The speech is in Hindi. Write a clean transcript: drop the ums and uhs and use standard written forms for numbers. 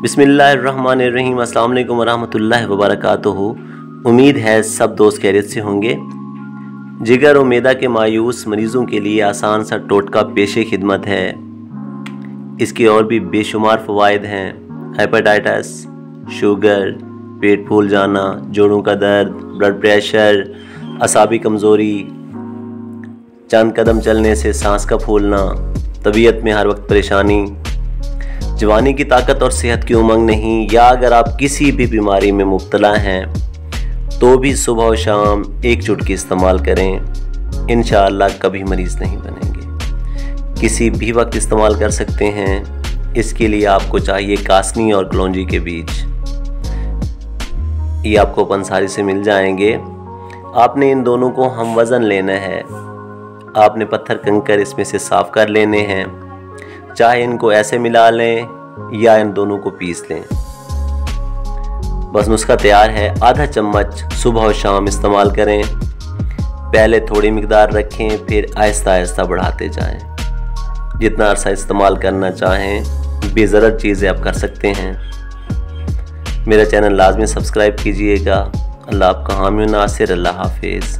बिस्मिल्लाहिर्रहमानिर्रहीम। अस्सलाम वालेकुम वरहमतुल्लाहि वबरकातुहू। उम्मीद है सब दोस्त खैरियत से होंगे। जिगर और मैदा के मायूस मरीज़ों के लिए आसान सा टोटका पेशे खिदमत है। इसके और भी बेशुमार फ़वाइद हैं। हेपेटाइटिस, शुगर, पेट फूल जाना, जोड़ों का दर्द, ब्लड प्रेशर, असाबी कमज़ोरी, चंद कदम चलने से सांस का फूलना, तबीयत में हर वक्त परेशानी, जवानी की ताकत और सेहत की उमंग नहीं, या अगर आप किसी भी बीमारी में मुब्तला हैं तो भी सुबह और शाम एक चुटकी इस्तेमाल करें। इंशाअल्लाह कभी मरीज़ नहीं बनेंगे। किसी भी वक्त इस्तेमाल कर सकते हैं। इसके लिए आपको चाहिए कासनी और कलौंजी के बीज। ये आपको पंसारी से मिल जाएंगे। आपने इन दोनों को हम वज़न लेना है। आपने पत्थर कंकर इसमें से साफ़ कर लेने हैं। चाहे इनको ऐसे मिला लें या इन दोनों को पीस लें। बस नुस्खा तैयार है। आधा चम्मच सुबह और शाम इस्तेमाल करें। पहले थोड़ी मिकदार रखें, फिर आहिस्ता आहिस्ता बढ़ाते जाएं। जितना अरसा इस्तेमाल करना चाहें, बेज़रर चीज़ें आप कर सकते हैं। मेरा चैनल लाजमी सब्सक्राइब कीजिएगा। अल्लाह आपका हामी नासिर। अल्लाह हाफिज़।